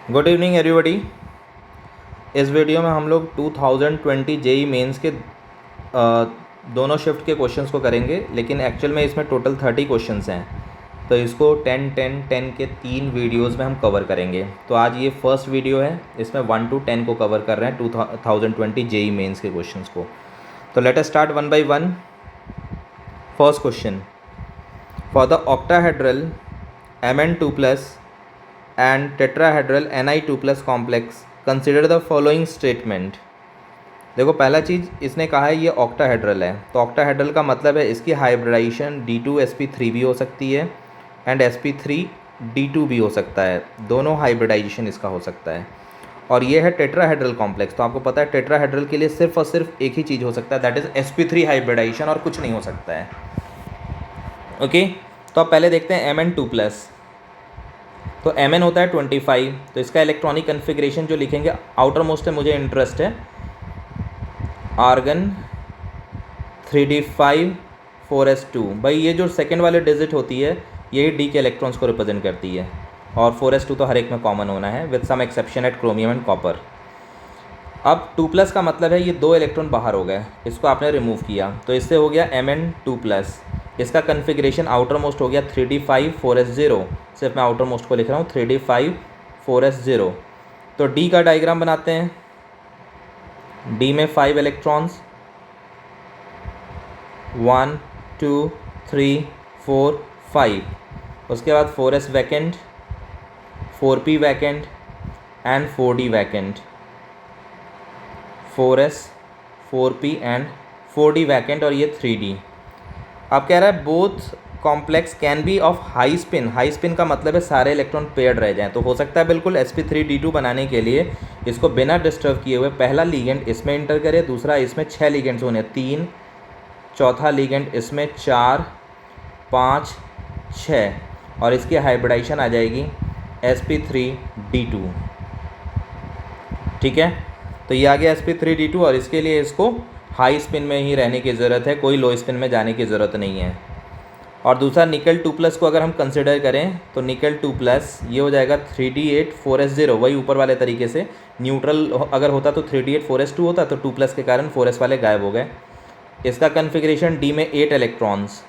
Good evening everybody. इस video में हम लोग 2020 जेई मेंस के दोनों शिफ्ट के क्वेश्चंस को करेंगे, लेकिन एक्चुअल में इसमें टोटल 30 क्वेश्चंस हैं, तो इसको 10 के 3 वीडियोस में हम कवर करेंगे। तो आज ये फर्स्ट वीडियो है, इसमें 1 to 10 को कवर कर रहे हैं 2020 जेई मेंस के क्वेश्चंस को। तो let us start one by one. First question, for the octahedral Mn2+ and tetrahedral Ni2+ complex consider the following statement। देखो पहला चीज़ इसने कहा है ये ऑक्टाहेड्रल है, तो ऑक्टाहेड्रल का मतलब है इसकी हाइब्रिडाइजेशन D2sp3 भी हो सकती है एंड sp3d2 भी हो सकता है, दोनों हाइब्रिडाइजेशन इसका हो सकता है। और ये है टेट्राहेड्रल कॉम्प्लेक्स, तो आपको पता है टेट्राहेड्रल के लिए सिर्फ और सिर्फ एक ही चीज़ हो सकता है, दैट इज़ sp3 हाइब्रिडाइजेशन, और कुछ नहीं हो सकता है। ओके, तो अब पहले देखते हैं Mn2+। तो Mn होता है 25, तो इसका इलेक्ट्रॉनिक कन्फिग्रेशन जो लिखेंगे, आउटर मोस्ट है, मुझे इंटरेस्ट है, आर्गन 3d5 4s2। भाई ये जो सेकेंड वाले डिजिट होती है यही डी के इलेक्ट्रॉन्स को रिप्रेजेंट करती है, और 4s2 तो हर एक में कॉमन होना है with some exception at chromium and copper. अब 2+ का मतलब है ये 2 इलेक्ट्रॉन बाहर हो गए, इसको आपने रिमूव किया, तो इससे हो गया Mn2+। इसका कन्फिग्रेशन आउटर मोस्ट हो गया 3d5 4s0, सिर्फ मैं आउटर मोस्ट को लिख रहा हूँ 3d5 4s0। तो डी का डायग्राम बनाते हैं। डी में 5 इलेक्ट्रॉन्स, 1 2 3 4 5, उसके बाद 4s vacant, 4p vacant and 4d vacant, 4s 4p and 4d vacant, और ये 3d। अब कह रहा है both complex can be of high spin. High spin का मतलब है सारे इलेक्ट्रॉन पेयर्ड रह जाएं, तो हो सकता है बिल्कुल sp3d2 बनाने के लिए इसको बिना डिस्टर्ब किए हुए पहला लीगेंड इसमें इंटर करे, दूसरा इसमें 6 लीगेंड्स होने 3, चौथा लीगेंड इसमें 4 5 6, और इसकी हाइब्रिडाइजेशन आ जाएगी sp3d2। ठीक है, तो ये आ गया sp3d2, और इसके लिए इसको हाई स्पिन में ही रहने की ज़रूरत है, कोई लो स्पिन में जाने की ज़रूरत नहीं है। और दूसरा निकल 2+ को अगर हम कंसिडर करें तो निकल 2+ ये हो जाएगा 3d8 4s0, वही ऊपर वाले तरीके से। न्यूट्रल अगर होता तो 3d8 4s2 होता, तो 2+ के कारण 4s वाले गायब हो गए। इसका कन्फिग्रेशन डी में 8 इलेक्ट्रॉन्स,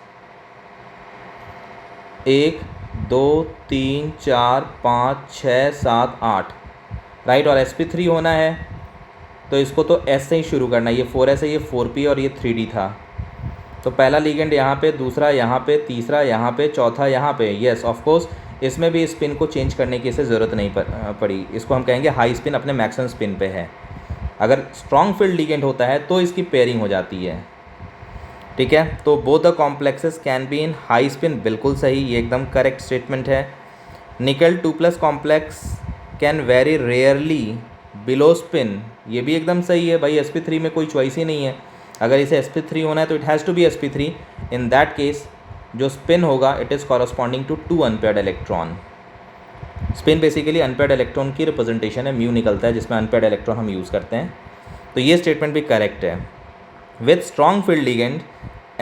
1 2 3 4 5 6 7 8, राइट, और sp3 होना है तो इसको तो S से ही शुरू करना है, ये 4s है, ये 4p और ये 3d था, तो पहला लीगेंड यहाँ पे, दूसरा यहाँ पे, तीसरा यहाँ पे, चौथा यहाँ पे। येस ऑफ कोर्स इसमें भी स्पिन को चेंज करने की इसे ज़रूरत नहीं पड़ी, इसको हम कहेंगे हाई स्पिन अपने मैक्सिमम स्पिन पे है। अगर स्ट्रॉन्ग फील्ड लीगेंड होता है तो इसकी पेयरिंग हो जाती है। ठीक है, तो both the complexes can be in high spin, बिल्कुल सही, ये एकदम करेक्ट स्टेटमेंट है। निकल 2+ complex can very rarely below spin, ये भी एकदम सही है भाई, sp3 में कोई चॉइस ही नहीं है, अगर इसे sp3 होना है तो it has to be sp3। In that case जो स्पिन होगा it is corresponding to 2 unpaired electron. Spin basically unpaired electron की रिप्रेजेंटेशन है, म्यू निकलता है जिसमें अनपेयर्ड इलेक्ट्रॉन हम यूज़ करते हैं, तो ये स्टेटमेंट भी करेक्ट है। With strong field ligand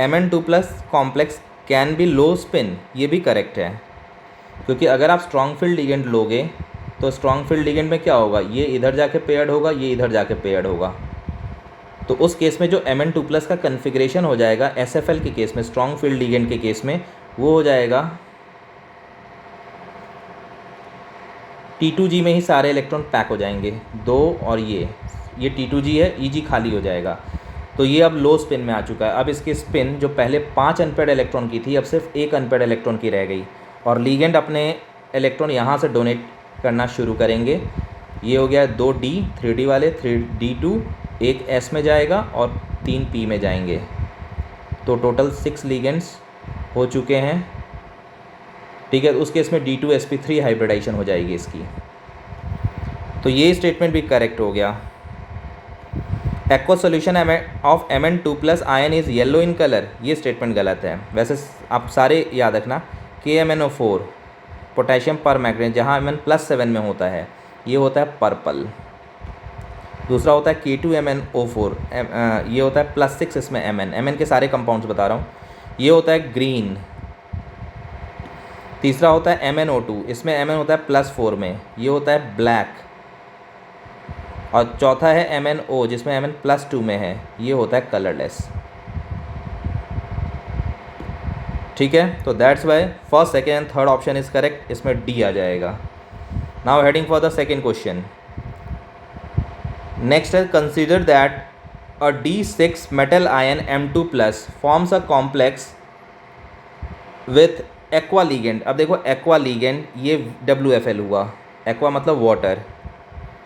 Mn2+ complex can be low spin, ये भी करेक्ट है, क्योंकि अगर आप स्ट्रॉन्ग फील्ड लिगेंड लोगे तो स्ट्रॉन्ग फील्ड लिगेंड में क्या होगा, ये इधर जाके पेयर्ड होगा, ये इधर जाके पेयर्ड होगा, तो उस केस में जो Mn2+ का कन्फिग्रेशन हो जाएगा SFL के केस में, स्ट्रॉन्ग फील्ड लिगेंड के केस में, वो हो जाएगा T2G में ही सारे इलेक्ट्रॉन पैक हो जाएंगे, 2 और ये T2G है, EG खाली हो जाएगा, तो ये अब लो स्पिन में आ चुका है। अब इसकी स्पिन जो पहले 5 अनपेयर्ड इलेक्ट्रॉन की थी अब सिर्फ 1 अनपेयर्ड इलेक्ट्रॉन की रह गई, और लीगेंड अपने इलेक्ट्रॉन यहाँ से डोनेट करना शुरू करेंगे। ये हो गया 2D 3D वाले, 3D2 एक S में जाएगा और 3 P में जाएंगे, तो टोटल 6 लीगेंड्स हो चुके हैं। ठीक है, उस केस में D2sp3 हाइब्रिडाइजेशन हो जाएगी इसकी, तो ये स्टेटमेंट भी करेक्ट हो गया। Aqua solution of Mn2+ ion is yellow in colour, ये स्टेटमेंट गलत है। वैसे आप सारे याद रखना, KMnO4 पोटेशियम पर मैग्नेट, जहाँ Mn+7 में होता है ये होता है पर्पल। दूसरा होता है K2MnO4, ये होता है +6, इसमें Mn के सारे कंपाउंड्स बता रहा हूँ, ये होता है ग्रीन। तीसरा होता है MnO2, इसमें Mn होता है +4 में, ये होता है ब्लैक। और चौथा है MnO जिसमें Mn +2 में है, ये होता है कलरलेस। ठीक है, तो that's why first second and third option is correct, इसमें डी आ जाएगा। Now heading for the second question. Next है consider that a D6 metal ion M2+ forms a complex with aqua ligand। अब देखो aqua ligand ये WFL हुआ, aqua मतलब water,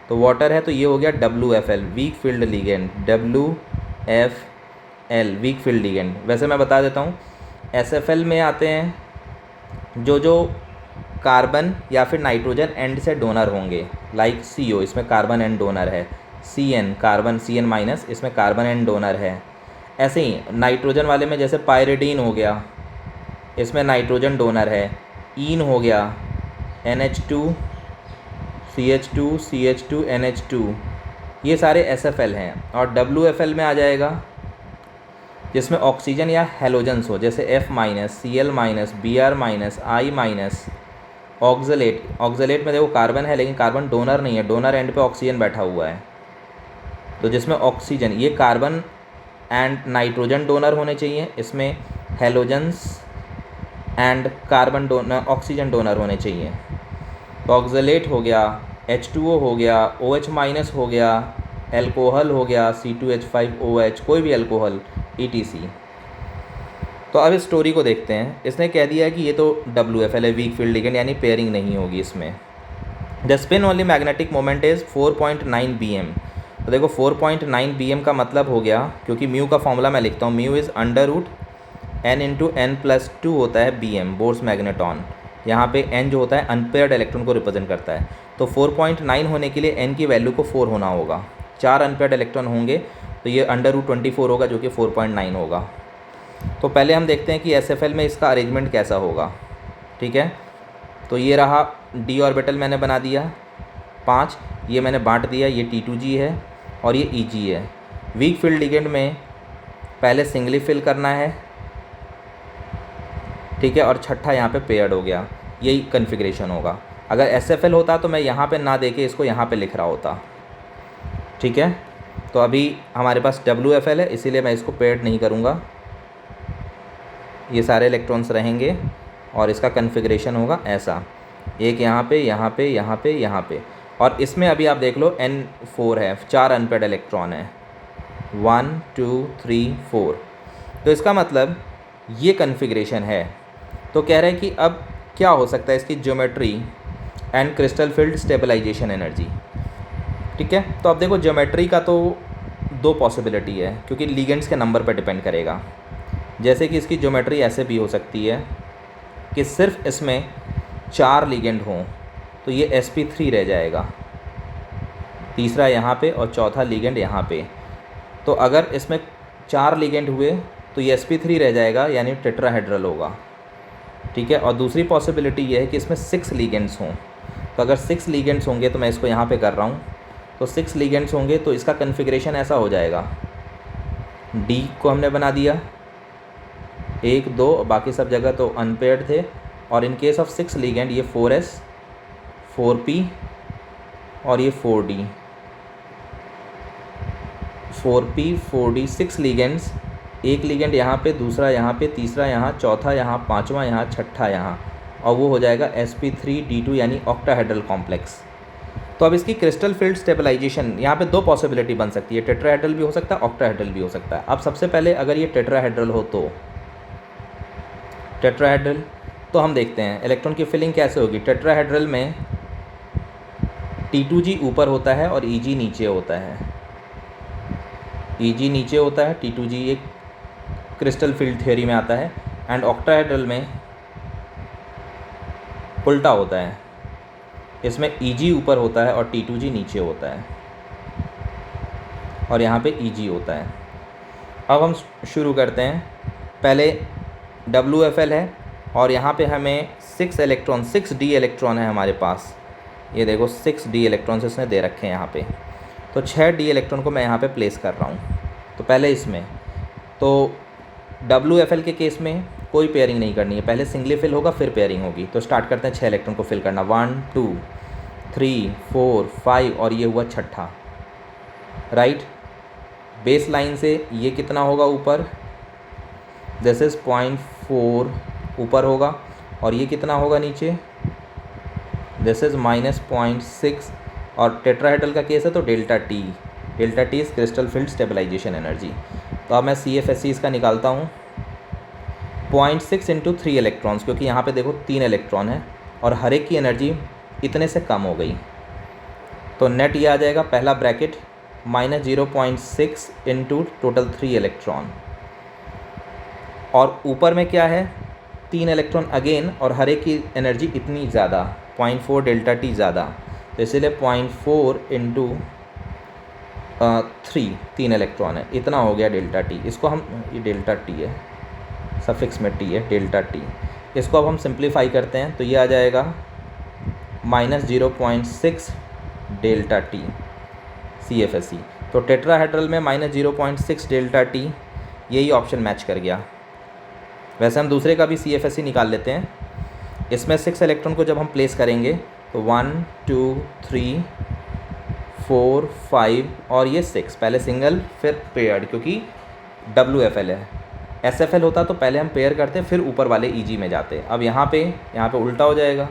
तो वाटर है तो ये हो गया WFL weak field ligand, WFL weak field ligand. वैसे मैं बता देता हूँ SFL में आते हैं जो कार्बन या फिर नाइट्रोजन एंड से डोनर होंगे, लाइक CO इसमें कार्बन एंड डोनर है, CN कार्बन CN-, इसमें कार्बन एंड डोनर है। ऐसे ही नाइट्रोजन वाले में जैसे पायरिडीन हो गया, इसमें नाइट्रोजन डोनर है, ईन हो गया NH2 CH2 CH2 NH2, ये सारे SFL हैं। और WFL में आ जाएगा जिसमें ऑक्सीजन या हेलोजन्स हो, जैसे F-, Cl-, Br-, I-। Oxalate में देखो कार्बन है लेकिन कार्बन डोनर नहीं है, डोनर एंड पे ऑक्सीजन बैठा हुआ है, तो जिसमें ऑक्सीजन, ये कार्बन एंड नाइट्रोजन डोनर होने चाहिए, इसमें halogens and carbon donor oxygen donor होने चाहिए। तो ऑक्जेलेट हो गया, H2O हो गया, OH- हो गया, एल्कोहल हो गया C2H5OH, कोई भी एल्कोहल ETC। तो अब इस स्टोरी को देखते हैं। इसने कह दिया है कि ये तो WFL है वीक फील्ड लिगेंड, यानी पेयरिंग नहीं होगी इसमें। The spin only magnetic moment is 4.9 bm। तो देखो 4.9 bm का मतलब हो गया, क्योंकि म्यू का फॉर्मूला मैं लिखता हूँ, म्यू इज़ √n × n+2 होता है bm, बोर्स मैग्नेटॉन। यहाँ पे n जो होता है अनपेयर्ड इलेक्ट्रॉन को रिप्रेजेंट करता है, तो 4.9 होने के लिए n की वैल्यू को 4 होना होगा। 4 अनपेयर्ड इलेक्ट्रॉन होंगे तो ये √24 होगा, जो कि 4.9 होगा। तो पहले हम देखते हैं कि SFL में इसका अरेंजमेंट कैसा होगा। ठीक है, तो ये रहा d ऑर्बिटल मैंने बना दिया 5, ये मैंने बांट दिया, ये T2G है और ये EG है। वीक फील्ड लिगेंड में पहले सिंगली फिल करना है, ठीक है, और छठा यहाँ पे पेयर्ड हो गया, यही कन्फिग्रेशन होगा। अगर SFL होता तो मैं यहाँ पे ना देके इसको यहाँ पे लिख रहा होता। ठीक है, तो अभी हमारे पास WFL है, इसीलिए मैं इसको पेयर्ड नहीं करूँगा, ये सारे इलेक्ट्रॉन्स रहेंगे और इसका कन्फिग्रेशन होगा ऐसा, एक यहाँ पे, यहाँ पे, यहाँ पे, यहाँ पे। और इसमें अभी आप देख लो N4 है, 4 अनपेयर्ड इलेक्ट्रॉन है, 1 2 3 4। तो इसका मतलब ये कन्फिग्रेशन है। तो कह रहे हैं कि अब क्या हो सकता है इसकी geometry and crystal field stabilisation energy. ठीक है, तो अब देखो ज्योमेट्री का तो 2 पॉसिबिलिटी है, क्योंकि लिगेंड्स के नंबर पर डिपेंड करेगा। जैसे कि इसकी ज्योमेट्री ऐसे भी हो सकती है कि सिर्फ इसमें 4 लिगेंड हों तो ये sp3 रह जाएगा, तीसरा यहाँ पे और चौथा लिगेंड यहाँ पे। तो अगर इसमें 4 लिगेंड हुए तो ये sp3 रह जाएगा, यानी टेट्राहेड्रल होगा। ठीक है, और दूसरी पॉसिबिलिटी ये है कि इसमें 6 लिगेंड्स हों। तो अगर 6 लिगेंड्स होंगे, तो मैं इसको यहाँ पे कर रहा हूँ, तो 6 लिगेंड्स होंगे तो इसका कन्फिग्रेशन ऐसा हो जाएगा। D को हमने बना दिया 1 2, बाकी सब जगह तो अनपेयर्ड थे। और इन केस ऑफ 6 लिगेंड ये 4s 4p और ये 4d 4p 4d 6 लिगेंड्स, एक लिगेंड यहाँ पे, दूसरा यहाँ पे, तीसरा यहाँ, चौथा यहाँ, पांचवा यहाँ, छठा यहाँ, और वो हो जाएगा sp3d2 यानी ऑक्टाहेड्रल कॉम्प्लेक्स। तो अब इसकी क्रिस्टल फील्ड स्टेबलाइजेशन यहाँ पे 2 पॉसिबिलिटी बन सकती है, टेट्राहेड्रल भी हो सकता है, ऑक्टाहेड्रल भी हो सकता है। अब सबसे पहले अगर ये टेट्राहेड्रल हो तो टेट्राहेड्रल, तो हम देखते हैं इलेक्ट्रॉन की फिलिंग कैसे होगी। टेट्राहेड्रल में T2G ऊपर होता है और EG नीचे होता है, EG नीचे होता है, T2G एक क्रिस्टल फील्ड थ्योरी में आता है। एंड ऑक्टाहेड्रल में उल्टा होता है, इसमें EG ऊपर होता है और T2G नीचे होता है, और यहाँ पे EG होता है। अब हम शुरू करते हैं। पहले WFL है और यहाँ पे हमें 6 इलेक्ट्रॉन 6d इलेक्ट्रॉन है हमारे पास, ये देखो 6d इलेक्ट्रॉन्स इसने दे रखे हैं यहाँ पे। तो 6d इलेक्ट्रॉन को मैं यहाँ पे प्लेस कर रहा हूँ। तो पहले इसमें तो WFL के केस में कोई पेयरिंग नहीं करनी है, पहले सिंगली फिल होगा फिर पेयरिंग होगी। तो स्टार्ट करते हैं 6 इलेक्ट्रॉन को फिल करना, 1 2 3 4 5 और ये हुआ छठा, राइट। बेस लाइन से ये कितना होगा ऊपर, दिस इज़ 0.4 ऊपर होगा, और ये कितना होगा नीचे, दिस इज़ -0.6। और टेट्राहेड्रल का केस है तो delta T is crystal field stabilisation energy. तो अब मैं CFSE इसका निकालता हूँ, 0.6 इंटू 3 इलेक्ट्रॉन्स, क्योंकि यहाँ पे देखो 3 इलेक्ट्रॉन है और हर एक की एनर्जी इतने से कम हो गई। तो नेट ये आ जाएगा, पहला ब्रैकेट -0.6 इंटू टोटल 3 इलेक्ट्रॉन, और ऊपर में क्या है 3 इलेक्ट्रॉन अगेन, और हर एक की एनर्जी इतनी ज़्यादा 0.4 डेल्टा टी ज़्यादा, तो इसीलिए 0.4 इंटू 3 इलेक्ट्रॉन है, इतना हो गया डेल्टा टी। इसको हम, ये डेल्टा टी है, सफिक्स में टी है, डेल्टा टी। इसको अब हम सिंप्लीफाई करते हैं तो ये आ जाएगा -0.6 डेल्टा टी CFSE। तो टेट्राहेड्रल में -0.6 डेल्टा टी, यही ऑप्शन मैच कर गया। वैसे हम दूसरे का भी CFSE निकाल लेते हैं। इसमें 6 इलेक्ट्रॉन को जब हम प्लेस करेंगे तो 1 2 3 4 5 और ये 6, पहले सिंगल फिर पेयर्ड, क्योंकि WFL है। SFL होता तो पहले हम पेयर करते फिर ऊपर वाले EG में जाते। अब यहाँ पे उल्टा हो जाएगा,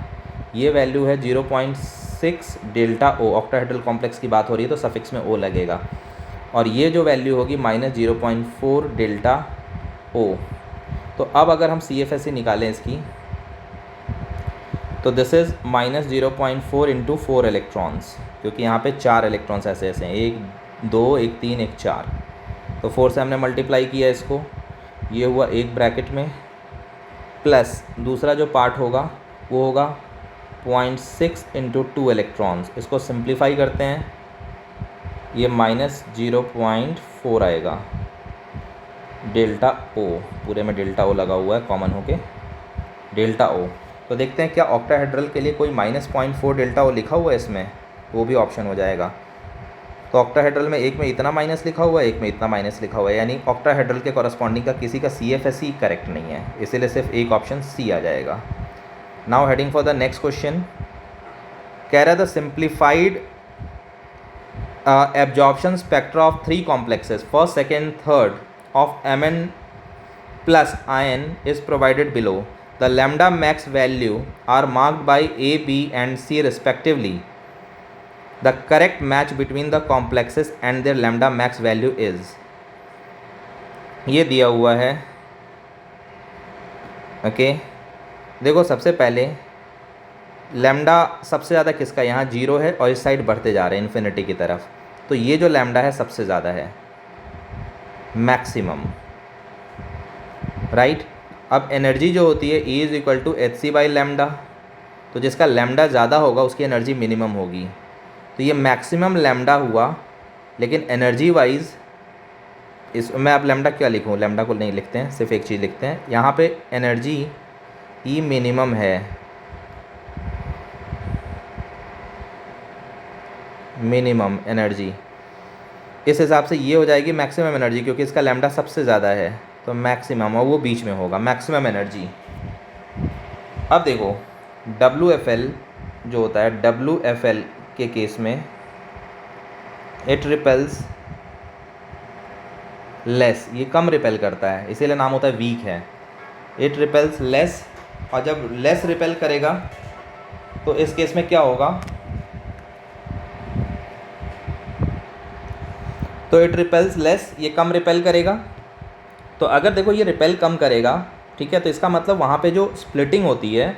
ये वैल्यू है 0.6 डेल्टा O, ऑक्टाहेड्रल कॉम्प्लेक्स की बात हो रही है तो सफिक्स में O लगेगा, और ये जो वैल्यू होगी -0.4 डेल्टा O। तो अब अगर हम CFSE निकालें इसकी, तो दिस इज़ -0.4 इंटू 4 इलेक्ट्रॉन्स, क्योंकि यहाँ पे 4 इलेक्ट्रॉन्स ऐसे हैं, 1 2 1 3 1 4, तो 4 से हमने मल्टीप्लाई किया इसको, ये हुआ एक ब्रैकेट में, प्लस दूसरा जो पार्ट होगा वो होगा 0.6 इंटू 2 इलेक्ट्रॉन्स। इसको सिंप्लीफाई करते हैं, ये -0.4 आएगा डेल्टा O, पूरे में डेल्टा O लगा हुआ है कॉमन होके, डेल्टा O। तो देखते हैं क्या ऑक्टाहेड्रल के लिए कोई -0.4 डेल्टा O लिखा हुआ है इसमें, वो भी ऑप्शन हो जाएगा। तो ऑक्टाहेड्रल में एक में इतना माइनस लिखा हुआ है, एक में इतना माइनस लिखा हुआ है, यानी ऑक्टाहेड्रल के कॉरस्पॉन्डिंग का किसी का CFSE करेक्ट नहीं है, इसीलिए सिर्फ एक ऑप्शन C आ जाएगा। Now heading for the next question, कह रहा था simplified absorption spectra of 3 complexes first second third of Mn plus ion is provided below. The lambda max value are marked by A, B and C respectively. The correct match between the complexes and their lambda max value is. ये दिया हुआ है, okay. देखो सबसे पहले lambda सबसे ज़्यादा किसका, यहाँ 0 है और इस साइड बढ़ते जा रहे हैं इन्फिनिटी की तरफ, तो ये जो लैम्डा है सबसे ज़्यादा है, मैक्सिमम, राइट। अब एनर्जी जो होती है E is equal to hc/λ, तो जिसका लैम्डा ज़्यादा होगा उसकी एनर्जी मिनिमम होगी, तो ये मैक्सिमम लैम्डा हुआ। लेकिन एनर्जी वाइज इस मैं अब लैम्डा क्या लिखूँ, लैम्डा को नहीं लिखते हैं, सिर्फ एक चीज़ लिखते हैं, यहाँ पे एनर्जी E मिनिमम है, मिनिमम एनर्जी, इस हिसाब से ये हो जाएगी मैक्सिमम एनर्जी, क्योंकि इसका लैम्डा सबसे ज़्यादा है, तो मैक्सिमम, और वो बीच में होगा मैक्सिमम एनर्जी। अब देखो WFL जो होता है, WFL के केस में इट रिपेल्स लेस, ये कम रिपेल करता है, इसीलिए नाम होता है वीक है, इट रिपेल्स लेस। और जब लेस रिपेल करेगा तो इस केस में क्या होगा, तो इट रिपेल्स लेस, ये कम रिपेल करेगा। तो अगर देखो ये रिपेल कम करेगा, ठीक है, तो इसका मतलब वहाँ पे जो स्प्लिटिंग होती है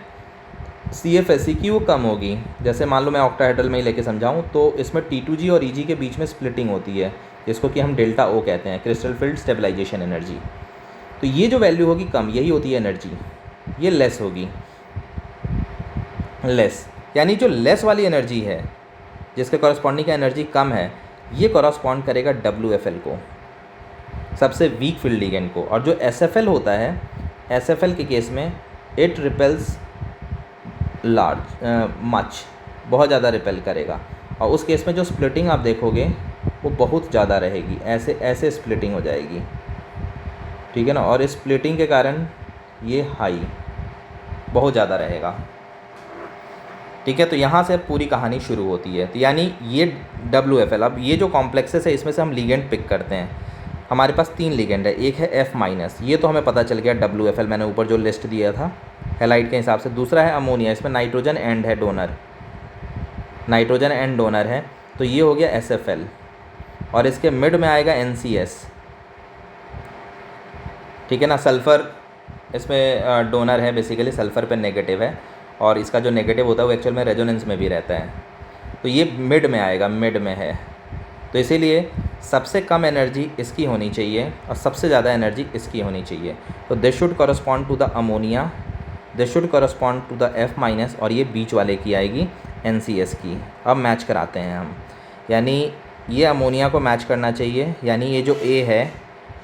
CFSE की वो कम होगी। जैसे मान लो मैं ऑक्टाहेड्रल में ही लेके समझाऊँ तो इसमें T2G और EG के बीच में स्प्लिटिंग होती है, जिसको कि हम डेल्टा O कहते हैं, क्रिस्टल फील्ड स्टेबलाइजेशन एनर्जी। तो ये जो वैल्यू होगी कम, यही होती है एनर्जी, ये लेस होगी, लेस, यानी जो लेस वाली एनर्जी है जिसके कॉरस्पॉन्डिंग का एनर्जी कम है, ये कॉरस्पॉन्ड करेगा WFL को, सबसे वीक फील्ड लिगेंड को। और जो SFL होता है, SFL के केस में इट रिपेल्स लार्ज मच, बहुत ज़्यादा रिपेल करेगा, और उस केस में जो स्प्लिटिंग आप देखोगे वो बहुत ज़्यादा रहेगी, ऐसे ऐसे स्प्लिटिंग हो जाएगी, ठीक है ना। और इस स्प्लिटिंग के कारण ये हाई बहुत ज़्यादा रहेगा। ठीक है, तो यहाँ से अब पूरी कहानी शुरू होती है। तो यानी ये WFL, अब ये जो कॉम्प्लेक्सेस है इसमें से हम लिगेंड पिक करते हैं। हमारे पास 3 लिगेंड है, एक है F-, ये तो हमें पता चल गया WFL, मैंने ऊपर जो लिस्ट दिया था हैलाइड के हिसाब से। दूसरा है अमोनिया, इसमें नाइट्रोजन एंड है डोनर, नाइट्रोजन एंड डोनर है, तो ये हो गया SFL। और इसके मिड में आएगा NCS। ठीक है ना, सल्फ़र इसमें डोनर है, बेसिकली सल्फ़र पे नेगेटिव है, और इसका जो नेगेटिव होता है वो एक्चुअल में रेजोनेंस में भी रहता है, तो ये मिड में आएगा, मिड में है। तो इसीलिए सबसे कम एनर्जी इसकी होनी चाहिए और सबसे ज़्यादा एनर्जी इसकी होनी चाहिए। तो this should correspond to the ammonia, this should correspond to the F-, और ये बीच वाले की आएगी NCS की। अब मैच कराते हैं हम, यानी ये अमोनिया को मैच करना चाहिए, यानी ये जो A है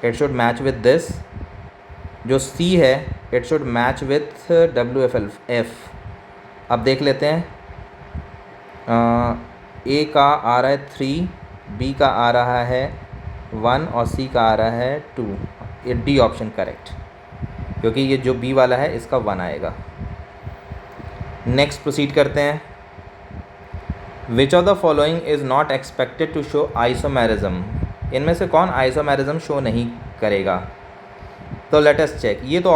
it should match with this, जो C है it should match with WFL F। अब देख लेते हैं, A का आ रहा है 3, B का आ रहा है 1 और C का आ रहा है 2। ये D ऑप्शन करेक्ट, क्योंकि ये जो B वाला है इसका 1 आएगा। नेक्स्ट प्रोसीड करते हैं। Which of the following is not expected to show isomerism, इनमें से कौन आइसोमेरिज्म शो नहीं करेगा? तो लेट अस चेक। ये तो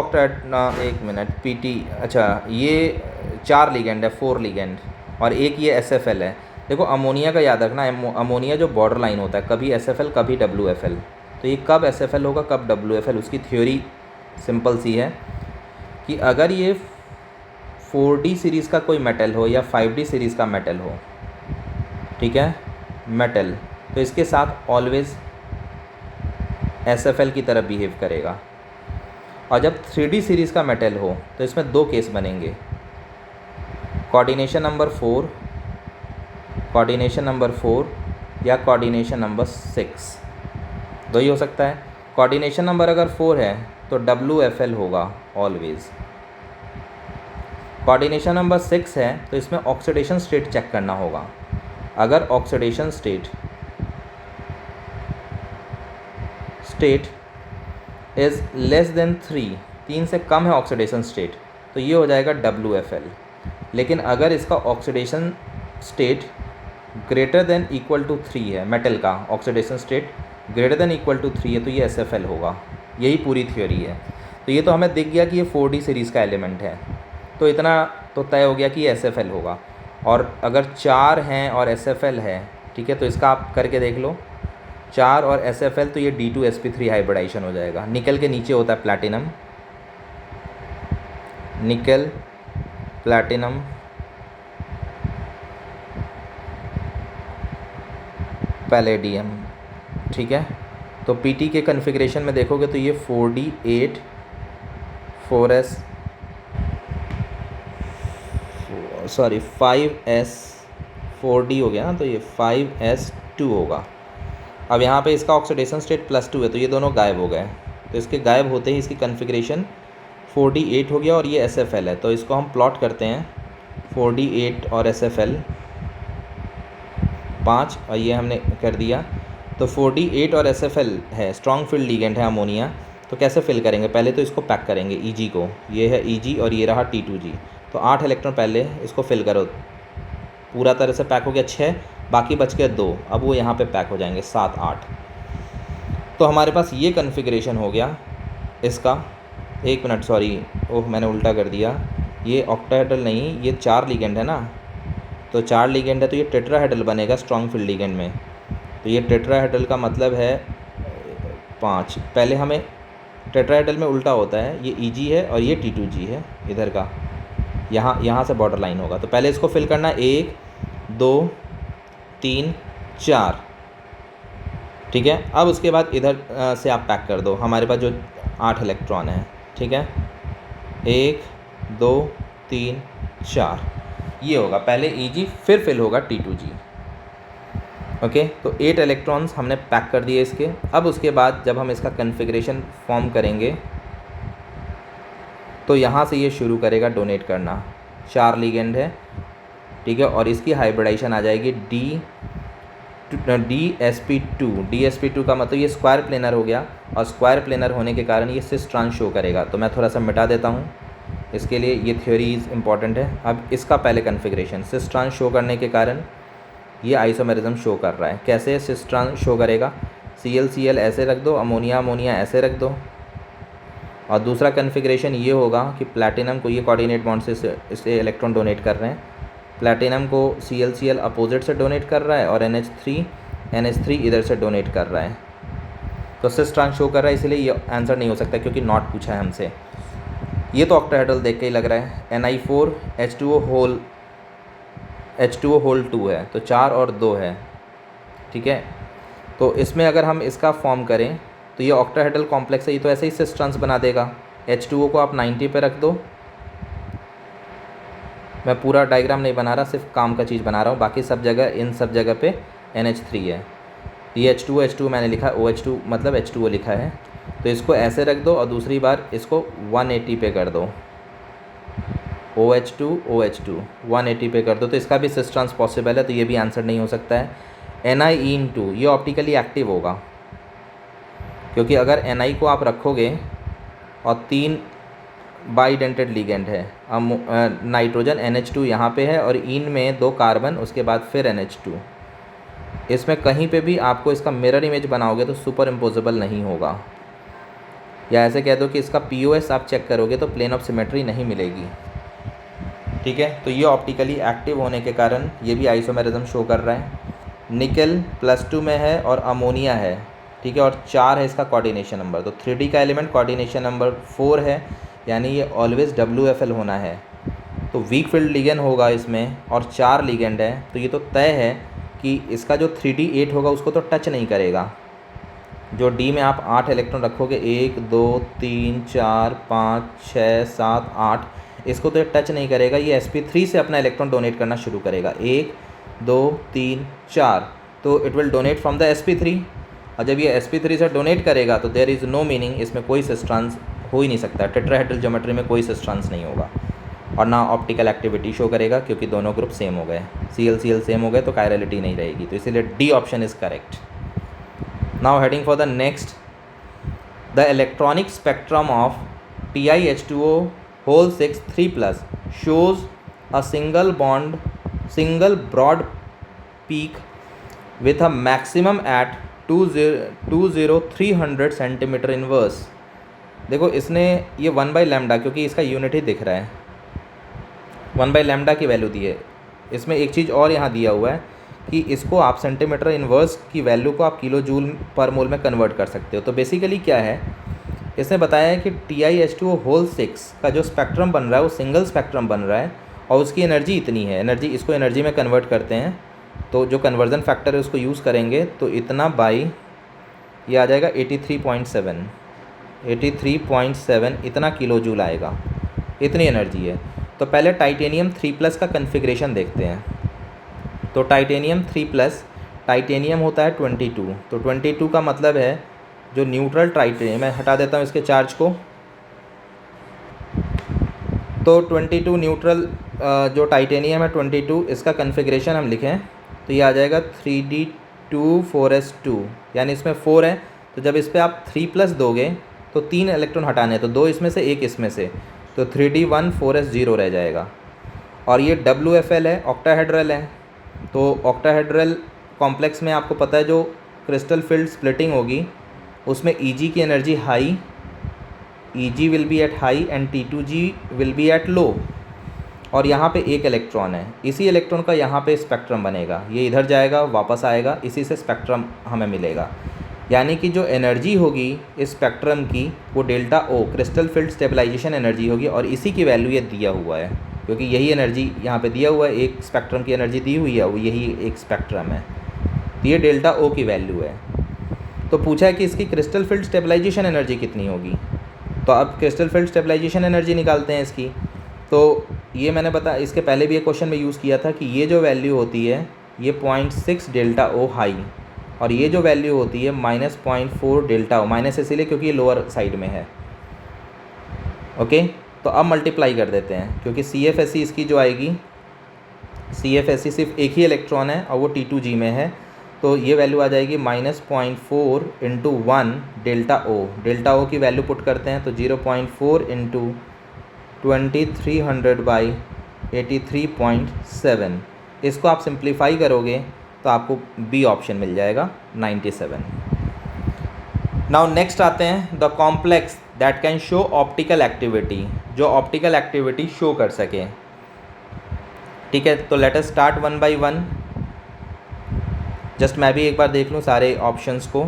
एक मिनट PT, अच्छा ये 4 लिगेंड है, 4 लिगेंड, और एक ये SFL है। देखो अमोनिया का याद रखना, अमोनिया जो बॉर्डर लाइन होता है, कभी SFL कभी WFL, तो ये कब SFL होगा कब WFL, उसकी थ्योरी सिंपल सी है कि अगर ये 4D सीरीज़ का कोई मेटल हो या 5D सीरीज़ का मेटल हो, ठीक है, मेटल, तो इसके साथ ऑलवेज़ SFL की तरह बिहेव करेगा। और जब 3D सीरीज़ का मेटल हो तो इसमें 2 केस बनेंगे, कोऑर्डिनेशन नंबर 4, कोऑर्डिनेशन नंबर 4 या कोऑर्डिनेशन नंबर 6, 2 ही हो सकता है। कोऑर्डिनेशन नंबर अगर 4 है तो WFL होगा ऑलवेज़। कोऑर्डिनेशन नंबर 6 है तो इसमें ऑक्सीडेशन स्टेट चेक करना होगा। अगर oxidation state is less than 3 से कम है ऑक्सीडेशन स्टेट, तो ये हो जाएगा WFL। लेकिन अगर इसका oxidation state greater than equal to 3 है, मेटल का oxidation state greater than equal to 3 है, तो ये SFL होगा। यही पूरी थ्योरी है। तो ये तो हमें दिख गया कि ये 4D सीरीज़ का एलिमेंट है, तो इतना तो तय हो गया कि ये SFL होगा। और अगर 4 हैं और SFL है, ठीक है, तो इसका आप करके देख लो, 4 और SFL, तो ये D2sp3 हाइब्रिडाइजेशन हो जाएगा। निकल के नीचे होता है प्लैटिनम, निकल, प्लैटिनम, पैलेडियम, ठीक है। तो PT के कन्फिग्रेशन में देखोगे तो ये 4D8 4s 5s 4D हो गया ना, तो ये 5s2 होगा। अब यहाँ पे इसका ऑक्सीडेशन स्टेट +2 है, तो ये दोनों गायब हो गए। तो इसके गायब होते ही इसकी कन्फिग्रेशन 4D8 हो गया और ये SFL है। तो इसको हम प्लॉट करते हैं, 4D8 और SFL 5, और ये हमने कर दिया। तो 4D8 और SFL है, स्ट्रॉन्ग फील्ड लिगेंड है अमोनिया। तो कैसे फिल करेंगे? पहले तो इसको पैक करेंगे EG को, ये है EG और ये रहा T2G। तो 8 इलेक्ट्रॉन पहले इसको फिल करो, पूरा तरह से पैक हो गया 6, बाकी बच गए 2। अब वो यहाँ पे पैक हो जाएंगे 7 8। तो हमारे पास ये कन्फिग्रेशन हो गया इसका। एक मिनट, सॉरी, ओह मैंने उल्टा कर दिया, ये ऑक्टाहेड्रल नहीं, ये 4 लिगेंड है ना, तो 4 लिगेंड है तो ये टेट्राहेड्रल बनेगा स्ट्रॉन्ग फील्ड लिगेंड में। तो ये टेट्राहेड्रल का मतलब है 5। पहले हमें टेट्राहेड्रल में उल्टा होता है, ये EG है और ये T2G है इधर का, यहाँ से बॉर्डर लाइन होगा। तो पहले इसको फिल करना 1 2 3 4, ठीक है। अब उसके बाद इधर से आप पैक कर दो, हमारे पास जो 8 इलेक्ट्रॉन है, ठीक है, 1 2 3 4, ये होगा पहले EG, फिर फिल होगा T2G। ओके, तो 8 इलेक्ट्रॉन्स हमने पैक कर दिए इसके। अब उसके बाद जब हम इसका कन्फिग्रेशन फॉर्म करेंगे तो यहाँ से ये शुरू करेगा डोनेट करना। 4 लिगेंड है, ठीक है, और इसकी हाइब्रिडाइजेशन आ जाएगी DsP2 का मतलब ये स्क्वायर प्लेनर हो गया, और स्क्वायर प्लेनर होने के कारण ये सिस ट्रांस शो करेगा। तो मैं थोड़ा सा मिटा देता हूँ, इसके लिए ये थ्योरी इंपॉर्टेंट है। अब इसका पहले कन्फिग्रेशन, सिस ट्रांस शो करने के कारण ये आइसोमेरिज्म शो कर रहा है। कैसे सिस ट्रांस शो करेगा? Cl ऐसे रख दो, अमोनिया ऐसे रख दो। और दूसरा कन्फिग्रेशन ये होगा कि प्लैटिनम को ये कोऑर्डिनेट बॉन्ड से इसे इलेक्ट्रॉन डोनेट कर रहे हैं, प्लैटिनम को Cl अपोजिट से डोनेट कर रहा है और NH3 इधर से डोनेट कर रहा है। तो सिस ट्रांस शो कर रहा है, इसलिए ये आंसर नहीं हो सकता क्योंकि नॉट पूछा है हमसे। ये तो ऑक्टाहेड्रल देख के ही लग रहा है। Ni4 H2O होल 2 है, तो 4 और 2 है, ठीक है। तो इसमें अगर हम इसका फॉर्म करें तो ये ऑक्टाहेड्रल कॉम्प्लेक्स है, ये तो ऐसे ही सिस ट्रांस बना देगा। H2O को आप 90 पे रख दो। मैं पूरा डायग्राम नहीं बना रहा, सिर्फ काम का चीज़ बना रहा हूँ, बाकी सब जगह इन सब जगह पे NH3 है। ये H2O मैंने लिखा, OH2 मतलब H2O लिखा है। तो इसको ऐसे रख दो और दूसरी बार इसको 180 पे कर दो, OH2 180 पे कर दो, तो इसका भी सिस ट्रांस पॉसिबल है, तो ये भी आंसर नहीं हो सकता है। Ni2 ये ऑप्टिकली एक्टिव होगा, क्योंकि अगर Ni को आप रखोगे और 3 बाइडेंटेड लिगेंड है, अब नाइट्रोजन NH2 यहाँ पे है और इन में 2 कार्बन, उसके बाद फिर NH2, इसमें कहीं पे भी आपको इसका मिरर इमेज बनाओगे तो सुपर इम्पोजेबल नहीं होगा। या ऐसे कह दो कि इसका POS आप चेक करोगे तो प्लेन ऑफ सिमेट्री नहीं मिलेगी, ठीक है। तो ये ऑप्टिकली एक्टिव होने के कारण ये भी आइसोमेरिज्म शो कर रहा है। निकल +2 में है और अमोनिया है, ठीक है, और 4 है इसका कोऑर्डिनेशन नंबर। तो 3D का एलिमेंट कोऑर्डिनेशन नंबर 4 है, यानी ये ऑलवेज WFL होना है। तो वीक फील्ड लिगेंड होगा इसमें और 4 लिगेंड है, तो ये तो तय है कि इसका जो 3D8 होगा उसको तो टच नहीं करेगा। जो D में आप 8 इलेक्ट्रॉन रखोगे, 1 2 3 4 5 6 7 8, इसको तो टच नहीं करेगा। ये sp3 से अपना इलेक्ट्रॉन डोनेट करना शुरू करेगा, 1 2 3 4, तो it will donate from the sp3। और जब ये sp3 से डोनेट करेगा तो देयर इज़ नो मीनिंग, इसमें कोई सिस ट्रांस हो ही नहीं सकता। टेट्राहेड्रल ज्योमेट्री में कोई सिस ट्रांस नहीं होगा और ना ऑप्टिकल एक्टिविटी शो करेगा, क्योंकि दोनों ग्रुप सेम हो गए, Cl सेम हो गए, तो कायरलिटी नहीं रहेगी। तो इसीलिए D option is correct. Now heading for the next, the electronic spectrum of TiH2O whole 6 3+ shows a single broad peak with a maximum at 300 centimetre inverse. देखो इसने ये 1/λ, क्योंकि इसका यूनिट ही दिख रहा है, 1/λ की वैल्यू दी है। इसमें एक चीज़ और यहाँ दिया हुआ है कि इसको आप सेंटीमीटर इनवर्स की वैल्यू को आप किलो जूल पर मोल में कन्वर्ट कर सकते हो। तो बेसिकली क्या है, इसने बताया है कि TiH2O होल 6 का जो स्पेक्ट्रम बन रहा है वो सिंगल स्पेक्ट्रम बन रहा है और उसकी एनर्जी इतनी है। एनर्जी, इसको एनर्जी में कन्वर्ट करते हैं, तो जो कन्वर्जन फैक्टर है उसको यूज़ करेंगे, तो इतना बाई ये आ जाएगा 83.7 इतना किलो जूल आएगा, इतनी एनर्जी है। तो पहले टाइटेनियम 3+ का कन्फिग्रेशन देखते हैं। तो टाइटेनियम 3+, टाइटेनियम होता है 22, तो 22 का मतलब है जो न्यूट्रल टाइटेनियम, मैं हटा देता हूँ इसके चार्ज को, तो 22 न्यूट्रल जो टाइटेनियम है 22, इसका कन्फिग्रेशन हम लिखें तो ये आ जाएगा 3d2 4s2, यानी इसमें 4 है, तो जब इस पर आप 3+ दोगे तो 3 इलेक्ट्रॉन हटाने हैं, तो 2 इसमें से 1 इसमें से, तो 3d1 4s0 रह जाएगा। और ये WFL है, ऑक्टाहेड्रल है, तो ऑक्टाहेड्रल कॉम्प्लेक्स में आपको पता है जो क्रिस्टल फील्ड स्प्लिटिंग होगी उसमें Eg की energy high, Eg will be at high and T2g will be at low. और यहाँ पे एक इलेक्ट्रॉन है, इसी इलेक्ट्रॉन का यहाँ पे स्पेक्ट्रम बनेगा, ये इधर जाएगा वापस आएगा, इसी से स्पेक्ट्रम हमें मिलेगा। यानी कि जो एनर्जी होगी इस स्पेक्ट्रम की वो ΔO crystal field stabilisation energy होगी, और इसी की वैल्यू ये दिया हुआ है, क्योंकि यही एनर्जी यहाँ पे दिया हुआ है, एक स्पेक्ट्रम की एनर्जी दी हुई है, वो यही एक स्पेक्ट्रम है, तो ये ΔO की वैल्यू है। तो पूछा है कि इसकी क्रिस्टल फील्ड स्टेबलाइजेशन एनर्जी कितनी होगी, तो अब क्रिस्टल फील्ड स्टेबलाइजेशन एनर्जी निकालते हैं इसकी। तो ये मैंने इसके पहले भी एक क्वेश्चन में यूज़ किया था कि ये जो वैल्यू होती है ये 0.6 ΔO हाई, और ये जो वैल्यू होती है -0.4 ΔO, माइनस इसीलिए क्योंकि ये लोअर साइड में है। ओके, तो अब मल्टीप्लाई कर देते हैं, क्योंकि CFSE इसकी जो आएगी, CFSE सिर्फ एक ही इलेक्ट्रॉन है और वो T2g में है, तो तो ये वैल्यू आ जाएगी -0.4 इंटू 1 डेल्टा ओ। डेल्टा ओ की वैल्यू पुट करते हैं तो 0.4 इंटू 2300 बाई 83.7। इसको आप सिंप्लीफाई करोगे तो आपको बी ऑप्शन मिल जाएगा 97। नाउ नेक्स्ट आते हैं the complex that can show optical activity, जो ऑप्टिकल एक्टिविटी शो कर सके। ठीक है, तो let us start one by one. Just मैं भी एक बार देख लूँ सारे ऑप्शंस को।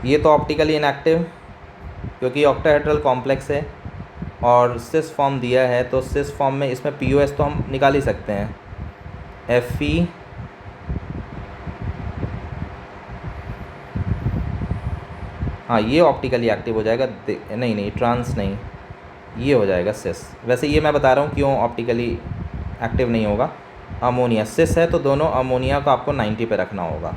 ये तो ऑप्टिकली इनएक्टिव क्योंकि ऑक्टाहेड्रल कॉम्प्लेक्स है और सिस फॉर्म दिया है, तो सिस फॉर्म में इसमें POS तो हम निकाल ही सकते हैं। Fe हाँ, ये ऑप्टिकली एक्टिव हो जाएगा। नहीं ट्रांस नहीं, ये हो जाएगा सिस। वैसे ये मैं बता रहा हूँ क्यों ऑप्टिकली एक्टिव नहीं होगा। अमोनिया सिस है तो दोनों अमोनिया को आपको 90 पे रखना होगा,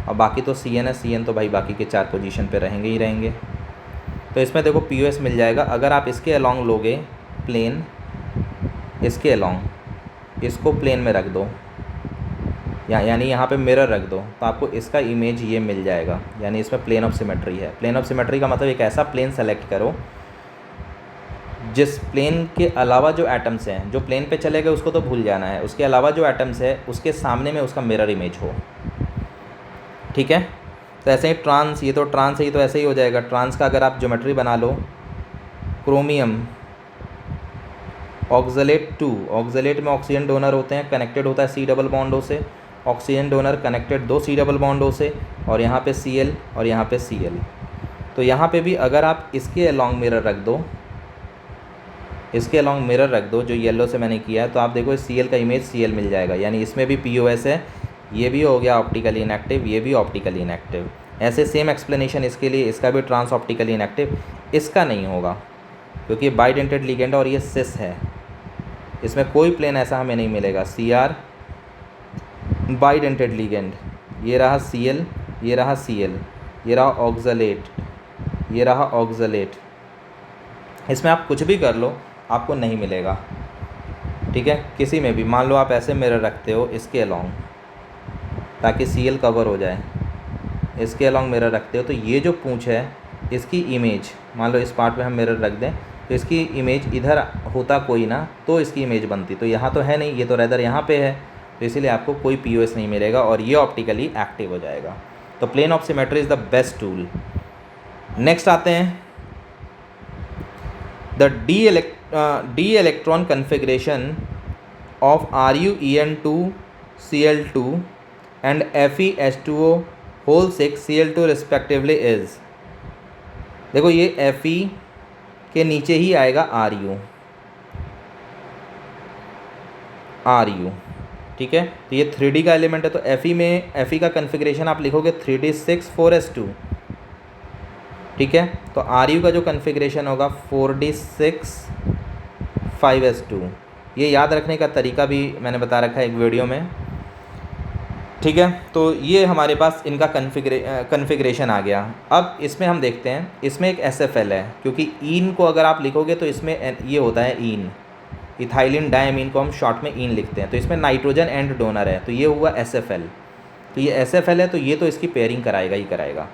और बाकी तो CN है। CN तो भाई बाकी के 4 पोजीशन पे रहेंगे ही रहेंगे। तो इसमें देखो POS मिल जाएगा। अगर आप इसके अलॉन्ग लोगे प्लेन, इसके अलॉन्ग इसको प्लेन में रख दो, यानी यहाँ पे मिरर रख दो, तो आपको इसका इमेज ये मिल जाएगा। यानी इसमें प्लेन ऑफ सिमेट्री है। प्लेन ऑफ सिमेट्री का मतलब एक ऐसा प्लेन सेलेक्ट करो जिस प्लेन के अलावा जो एटम्स हैं, जो प्लेन पे चले गए उसको तो भूल जाना है, उसके अलावा जो एटम्स है उसके सामने में उसका मिरर इमेज हो। ठीक है, तो ऐसे ही ट्रांस, ये तो ट्रांस है, ये तो ऐसे ही हो जाएगा। ट्रांस का अगर आप ज्योमेट्री बना लो, क्रोमियम ऑक्सलेट 2, ऑक्सलेट में ऑक्सीजन डोनर होते हैं, कनेक्टेड होता है C डबल बॉन्डों से। Oxygen donor connected 2 C double बॉन्डों से, और यहाँ पे Cl और यहाँ पे Cl। तो यहाँ पे भी अगर आप इसके अलॉन्ग मिरर रख दो, इसके अलॉन्ग मिरर रख दो जो येलो से मैंने किया है, तो आप देखो Cl का इमेज Cl मिल जाएगा। यानी इसमें भी POS है। ये भी हो गया ऑप्टिकली इनएक्टिव, ये भी ऑप्टिकली इनएक्टिव। ऐसे सेम एक्सप्लेनेशन इसके लिए, इसका भी ट्रांस ऑप्टिकली इनएक्टिव, इसका नहीं होगा क्योंकि बाइडेंटेड लिगेंड और ये सिस है। इसमें कोई प्लेन ऐसा हमें नहीं मिलेगा। Cr बाइडेंटेड लिगेंड, ये रहा Cl, ये रहा Cl, ये रहा ऑक्सलेट, ये रहा ऑक्सलेट। इसमें आप कुछ भी कर लो आपको नहीं मिलेगा। ठीक है, किसी में भी मान लो आप ऐसे मिरर रखते हो इसके अलॉन्ग ताकि Cl कवर हो जाए, इसके अलॉन्ग मिरर रखते हो, तो ये जो पूंछ है इसकी इमेज, मान लो इस पार्ट पे हम मिरर रख दें तो इसकी इमेज इधर होता कोई ना तो इसकी इमेज बनती, तो यहाँ तो है नहीं, ये तो रेदर यहाँ पे है, तो इसीलिए आपको कोई POS नहीं मिलेगा और ये ऑप्टिकली एक्टिव हो जाएगा। तो plane of symmetry is the best tool. Next आते हैं the D electron configuration of RuEN2Cl2 and FeH2O whole 6 Cl2 respectively is. देखो ये Fe के नीचे ही आएगा Ru। ठीक है, तो ये 3D का एलिमेंट है, तो Fe का कन्फिग्रेशन आप लिखोगे 3D6 4s2। ठीक है, तो Ru का जो कन्फिग्रेशन होगा 4D6 5s2। ये याद रखने का तरीका भी मैंने बता रखा है एक वीडियो में। ठीक है, तो ये हमारे पास इनका कन्फिग्रेशन आ गया। अब इसमें हम देखते हैं, इसमें एक SFL है क्योंकि ईन को अगर आप लिखोगे तो इसमें ये होता है ईन, इथाइलिन डायमीन को हम शॉर्ट में ईन लिखते हैं, तो इसमें नाइट्रोजन एंड डोनर है, तो ये हुआ SFL। तो ये SFL है तो ये तो इसकी पेयरिंग कराएगा ही कराएगा।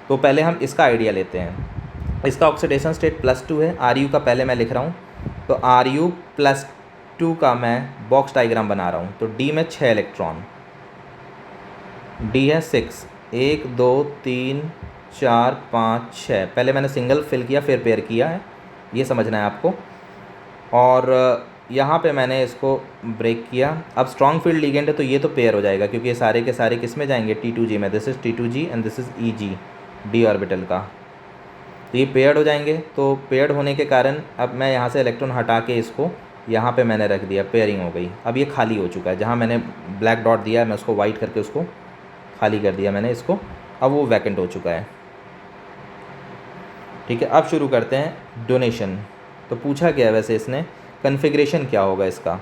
तो पहले हम इसका आइडिया लेते हैं। इसका ऑक्सीडेशन स्टेट +2 है। Ru का पहले मैं लिख रहा हूँ, तो Ru+2 का मैं बॉक्स डायग्राम बना रहा हूँ। तो D में 6 इलेक्ट्रॉन, D है 6, 1 2 3 4 5 6। पहले मैंने सिंगल फिल किया फिर पेयर किया है, ये समझना है आपको। और यहाँ पे मैंने इसको ब्रेक किया। अब स्ट्रॉन्ग फील्ड लिगेंड है तो ये तो पेयर हो जाएगा क्योंकि ये सारे के सारे किस में जाएंगे, T2G में। This is T2G and this is Eg, D orbital का, तो ये पेयर्ड हो जाएंगे। तो पेयर्ड होने के कारण अब मैं यहाँ से इलेक्ट्रॉन हटा के इसको यहाँ पे मैंने रख दिया, पेयरिंग हो गई। अब ये खाली हो चुका है, जहाँ मैंने ब्लैक डॉट दिया है मैं उसको वाइट करके उसको खाली कर दिया मैंने इसको, अब वो वैकेंट हो चुका है। ठीक है, अब शुरू करते हैं डोनेशन। तो पूछा गया है वैसे इसने कन्फिग्रेशन क्या होगा इसका,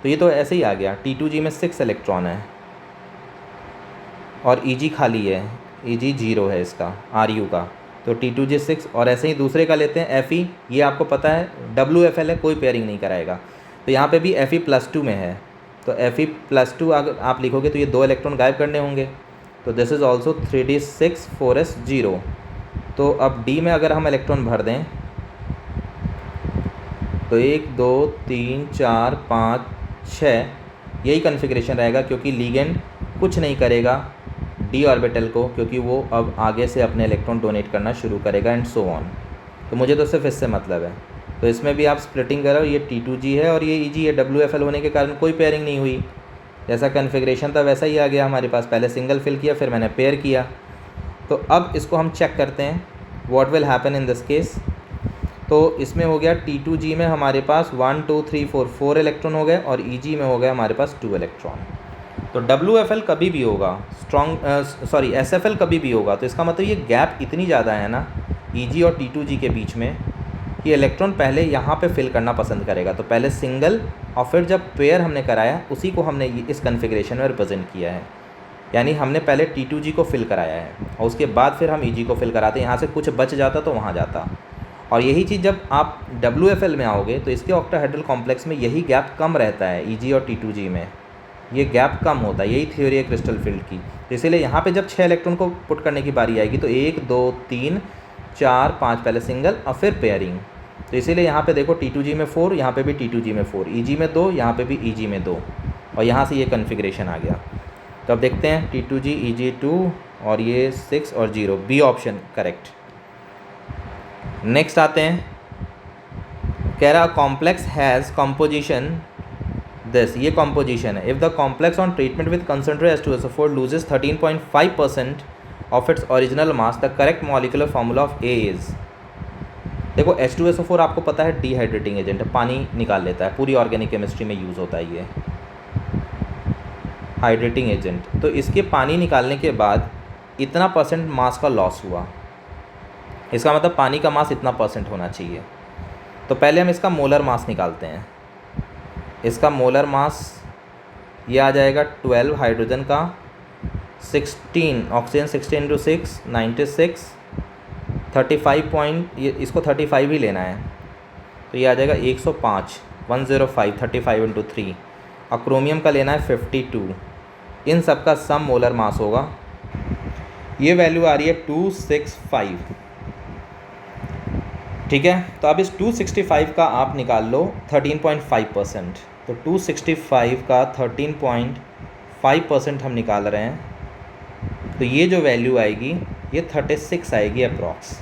तो ये तो ऐसे ही आ गया। T2G में 6 इलेक्ट्रॉन है और Eg खाली है, Eg 0 है इसका Ru का, तो T2G 6। और ऐसे ही दूसरे का लेते हैं Fe, ये आपको पता है WFL है, कोई पेयरिंग नहीं कराएगा। तो यहाँ पे भी Fe+2 में है, तो Fe+2 अगर आप लिखोगे तो ये 2 इलेक्ट्रॉन गायब करने होंगे, तो this is also 3d6 4s0। तो अब D में अगर हम इलेक्ट्रॉन भर दें तो 1 2 3 4 5 6 यही कन्फिग्रेशन रहेगा, क्योंकि लिगेंड कुछ नहीं करेगा D ऑर्बिटल को, क्योंकि वो अब आगे से अपने इलेक्ट्रॉन डोनेट करना शुरू करेगा एंड सो ऑन। तो मुझे तो सिर्फ इससे मतलब है। तो इसमें भी आप स्प्लिटिंग करो, ये T2G है और ये EG है, WFL होने के कारण कोई पेयरिंग नहीं हुई, जैसा कन्फिग्रेशन था वैसा ही आ गया हमारे पास। पहले सिंगल फिल किया, फिर मैंने पेयर किया। तो अब इसको हम चेक करते हैं what will happen in this case. तो इसमें हो गया T2G में हमारे पास 1 2 3 4 इलेक्ट्रॉन हो गए, और EG में हो गया हमारे पास 2 इलेक्ट्रॉन। तो WFL कभी भी होगा SFL कभी भी होगा, तो इसका मतलब ये गैप इतनी ज़्यादा है ना EG और T2G के बीच में कि इलेक्ट्रॉन पहले यहाँ पे फिल करना पसंद करेगा। तो पहले सिंगल और फिर जब पेयर हमने कराया उसी को हमने इस कन्फिग्रेशन में रिप्रेजेंट किया है, यानी हमने पहले T2G को फिल कराया है और उसके बाद फिर हम EG को फिल कराते हैं। यहाँ से कुछ बच जाता तो वहाँ जाता। और यही चीज़ जब आप WFL में आओगे तो इसके ऑक्टाहेड्रल कॉम्प्लेक्स में यही गैप कम रहता है, EG और T2G में ये गैप कम होता है। यही थ्योरी है क्रिस्टल फील्ड की। तो इसीलिए यहाँ पे जब 6 इलेक्ट्रॉन को पुट करने की बारी आएगी तो 1 2 3 4 5 पहले सिंगल और फिर पेयरिंग। तो इसीलिए यहाँ पे देखो T2G में 4, यहाँ पे भी T2G में 4, EG में 2, यहाँ पे भी EG में 2, और यहाँ से ये कन्फिग्रेशन आ गया। तो अब देखते हैं T2G EG 2 और ये 6 और 0, बी ऑप्शन करेक्ट। नेक्स्ट आते हैं, कह रहा कॉम्प्लेक्स हैज़ कॉम्पोजिशन दिस, ये कॉम्पोजिशन है। If the complex on treatment with concentrate H2SO4 loses 13.5% of its original mass, the correct molecular formula of A is. देखो H2SO4 आपको पता है डिहाइड्रेटिंग एजेंट है, पानी निकाल लेता है, पूरी ऑर्गेनिक केमिस्ट्री में यूज़ होता है ये हाइड्रेटिंग एजेंट। तो इसके पानी निकालने के बाद इतना % मास का लॉस हुआ, इसका मतलब पानी का मास इतना % होना चाहिए। तो पहले हम इसका मोलर मास निकालते हैं। इसका मोलर मास ये आ जाएगा 12 हाइड्रोजन का, 16 ऑक्सीजन, 16 × 6 96, 35 ये इसको 35 ही लेना है, तो ये आ जाएगा 105 105 35 × 3, और क्रोमियम का लेना है 52। इन सब का सम मोलर मास होगा, ये वैल्यू आ रही है 265। ठीक है, तो अब इस 265 का आप निकाल लो 13.5%। तो 265 का 13.5% हम निकाल रहे हैं, तो ये जो वैल्यू आएगी ये 36 आएगी अप्रॉक्स।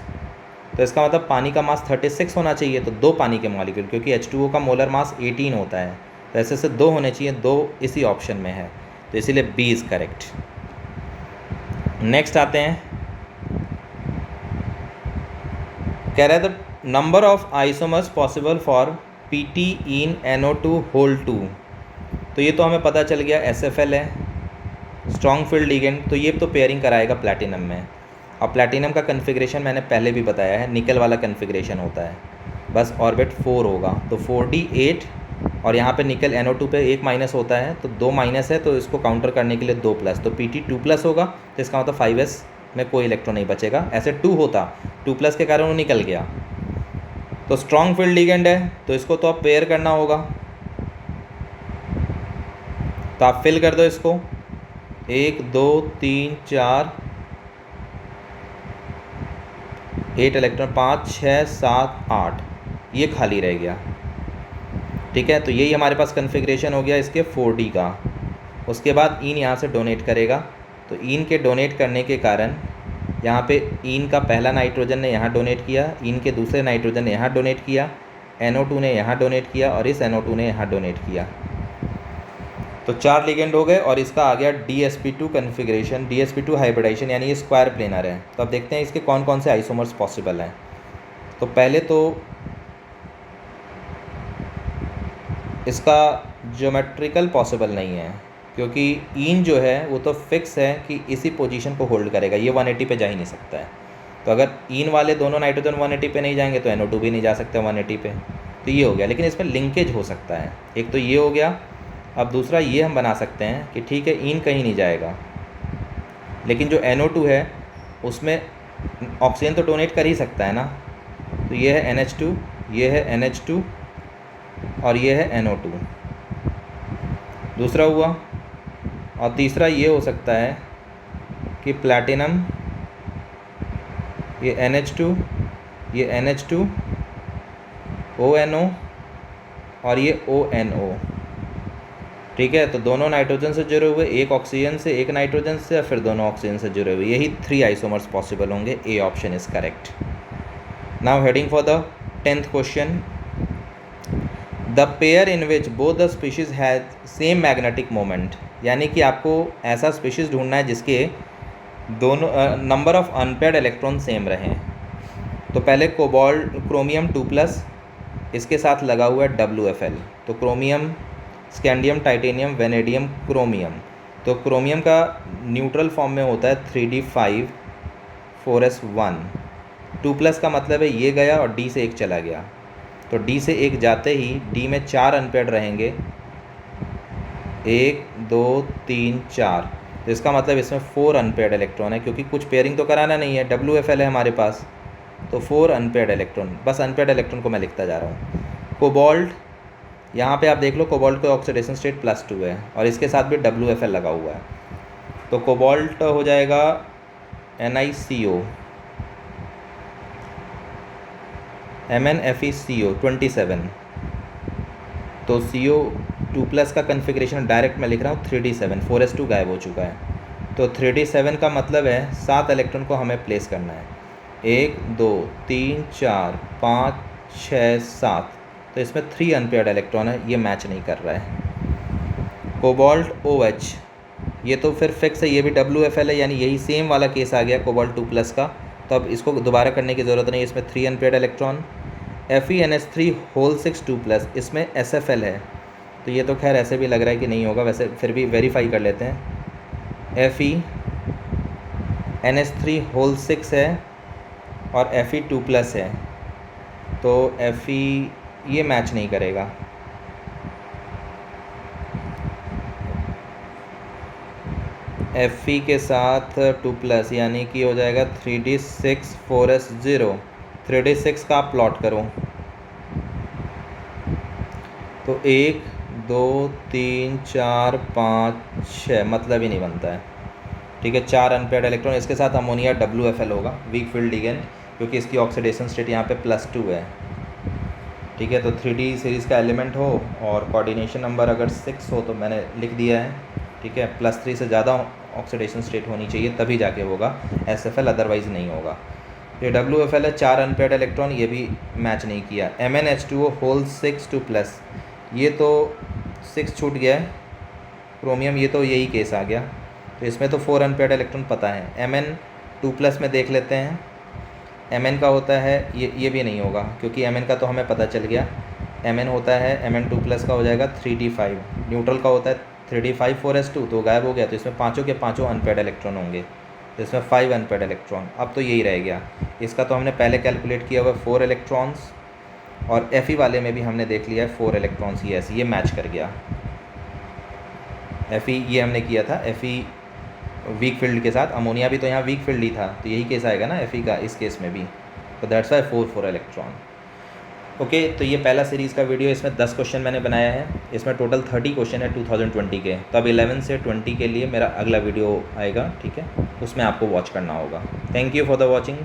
तो इसका मतलब पानी का मास 36 होना चाहिए, तो 2 पानी के मॉलिक्यूल, क्योंकि H2O का मोलर मास 18 होता है, तो ऐसे से 2 होने चाहिए, 2 इसी ऑप्शन में है, तो इसीलिए बी इज़ करेक्ट। नेक्स्ट आते हैं, कह रहा है the number of isomers possible for PT in NO2 whole 2। तो ये तो हमें पता चल गया SFL है, स्ट्रॉन्ग फील्ड लिगेंड, तो ये तो पेयरिंग कराएगा प्लैटिनम में। और प्लैटिनम का कन्फिग्रेशन मैंने पहले भी बताया है, निकल वाला कन्फिग्रेशन होता है, बस ऑर्बिट 4 होगा, तो 4d8, और यहाँ पे निकल NO2 पे 1 माइनस होता है, तो 2 माइनस है, तो इसको काउंटर करने के लिए 2 प्लस, तो PT 2+ होगा, तो इसका मतलब 5s में कोई इलेक्ट्रॉन नहीं बचेगा। ऐसे 2 होता, 2+ के कारण वो निकल गया। तो स्ट्रॉन्ग फील्ड लिगेंड है, तो इसको तो अब पेयर करना होगा, तो आप फिल कर दो इसको, 1 2 3 4 8 इलेक्ट्रॉन, 5 6 7 8, ये खाली रह गया। ठीक है, तो यही हमारे पास कन्फिग्रेशन हो गया इसके 4d का। उसके बाद इन यहाँ से डोनेट करेगा, तो इन के डोनेट करने के कारण यहाँ पे इन का पहला नाइट्रोजन ने यहाँ डोनेट किया, इन के दूसरे नाइट्रोजन ने यहाँ डोनेट किया, NO2 ने यहाँ डोनेट किया, और इस NO2 ने यहाँ डोनेट किया। तो 4 लिगेंड हो गए, और इसका आ गया DsP2 कन्फिग्रेशन, DsP2 हाइब्रिडाइजेशन, यानी ये स्क्वायर प्लेनर है। तो अब देखते हैं इसके कौन कौन से आइसोमर्स पॉसिबल हैं। तो पहले तो इसका ज्योमेट्रिकल पॉसिबल नहीं है, क्योंकि इन जो है वो तो फिक्स है कि इसी पोजीशन को होल्ड करेगा, ये 180 पे जा ही नहीं सकता है। तो अगर इन वाले दोनों नाइट्रोजन 180 पे नहीं जाएंगे तो NO2 भी नहीं जा सकते 180 पे। तो ये हो गया, लेकिन इसमें लिंकेज हो सकता है। एक तो ये हो गया, अब दूसरा ये हम बना सकते हैं कि ठीक है इन कहीं नहीं जाएगा, लेकिन जो NO2 है उसमें ऑक्सीजन तो डोनेट कर ही सकता है ना। तो ये है NH2, ये है NH2, और ये है NO2, दूसरा हुआ। और तीसरा ये हो सकता है कि प्लैटिनम, ये NH2, ये NH2, ONO और ये ONO, ठीक है। तो दोनों नाइट्रोजन से जुड़े हुए, एक ऑक्सीजन से, एक नाइट्रोजन से, या फिर दोनों ऑक्सीजन से जुड़े हुए, यही 3 आइसोमर्स पॉसिबल होंगे। A option is correct. Now heading for the 10th question, the pair in which both the species has same magnetic moment, यानी कि आपको ऐसा स्पीशीज़ ढूंढना है जिसके दोनों number of unpaired electron same रहें। तो पहले कोबाल्ट, क्रोमियम 2+, इसके साथ लगा हुआ है WFL, तो chromium, scandium, titanium, vanadium, chromium. तो क्रोमियम का न्यूट्रल फॉर्म में होता है 3d5 4s1। 2+ का मतलब है ये गया और D से एक चला गया, तो D से एक जाते ही D में 4 अनपेयर्ड रहेंगे, 1 2 3 4। तो इसका मतलब इसमें 4 अनपेयर्ड इलेक्ट्रॉन है, क्योंकि कुछ पेयरिंग तो कराना नहीं है, WFL है हमारे पास, तो 4 अनपेयर्ड इलेक्ट्रॉन, बस अनपेयर्ड इलेक्ट्रॉन को मैं लिखता जा रहा हूँ। कोबाल्ट, यहाँ पे आप देख लो कोबाल्ट का ऑक्सीडेशन स्टेट +2 है और इसके साथ भी WFL लगा हुआ है, तो कोबाल्ट हो जाएगा NiCO, MnFeCO 27। तो CO2+ का कन्फिग्रेशन डायरेक्ट मैं लिख रहा हूँ 3d7, 4s2 गायब हो चुका है, तो 3d7 का मतलब है 7 इलेक्ट्रॉन को हमें प्लेस करना है, 1 2 3 4 5 6 7। तो इसमें 3 अनपेयर्ड इलेक्ट्रॉन है, ये मैच नहीं कर रहा है। कोबाल्ट OH, ये तो फिर फिक्स है, ये भी WFL है, यानी यही सेम वाला केस आ गया कोबाल्ट 2+ का, तो अब इसको दोबारा करने की ज़रूरत नहीं, इसमें 3 अनपेयर्ड इलेक्ट्रॉन। FeNH3 2+, इसमें SFL है, तो ये तो खैर ऐसे भी लग रहा है कि नहीं होगा, वैसे फिर भी वेरीफाई कर लेते हैं। FeNH3 है और Fe2+ है, तो Fe ये मैच नहीं करेगा। Fe के साथ 2+, यानी कि हो जाएगा 3d6 4s0। 3d6 का आप प्लॉट करो, तो 1 2 3 4 5 6, मतलब ही नहीं बनता है, ठीक है। 4 अनपेयर्ड इलेक्ट्रॉन, इसके साथ अमोनिया WFL होगा, वीक फील्ड लिगेंड, क्योंकि इसकी ऑक्सीडेशन स्टेट यहाँ पे +2 है, ठीक है। तो 3D सीरीज़ का एलिमेंट हो और कोऑर्डिनेशन नंबर अगर 6 हो तो मैंने लिख दिया है, ठीक है। +3 से ज़्यादा ऑक्सीडेशन स्टेट होनी चाहिए तभी जाके होगा SFL, अदरवाइज़ नहीं होगा। ये WFL है, 4 अनपेयर्ड इलेक्ट्रॉन, ये भी मैच नहीं किया। MnH2O 2+, ये तो 6 छूट गया है, क्रोमियम, ये तो यही केस आ गया, तो इसमें तो 4 अनपेयर्ड इलेक्ट्रॉन पता है। Mn2+ में देख लेते हैं, Mn का होता है, ये भी नहीं होगा, क्योंकि Mn का तो हमें पता चल गया, Mn होता है, Mn2+ का हो जाएगा 3d5, न्यूट्रल का होता है 3d5 4s2, तो गायब हो गया, तो इसमें पाँचों के पाँचों अनपेयर्ड इलेक्ट्रॉन होंगे, तो इसमें 5 अनपेयर्ड इलेक्ट्रॉन। अब तो यही रह गया, इसका तो हमने पहले कैलकुलेट किया हुआ 4 इलेक्ट्रॉन्स, और Fe वाले में भी हमने देख लिया है 4 इलेक्ट्रॉन्स, ये ऐसे ये मैच कर गया। Fe ये हमने किया था, Fe वीक फील्ड के साथ, अमोनिया भी तो यहाँ वीक फील्ड ही था, तो यही केस आएगा ना Fe का इस केस में भी, तो दैट्स वाई 4 इलेक्ट्रॉन। ओके, तो ये पहला सीरीज़ का वीडियो, इसमें 10 क्वेश्चन मैंने बनाया है, इसमें टोटल 30 क्वेश्चन है 2020 के, तो अब 11 से 20 के लिए मेरा अगला वीडियो आएगा, ठीक है, उसमें आपको वॉच करना होगा। Thank you for the watching.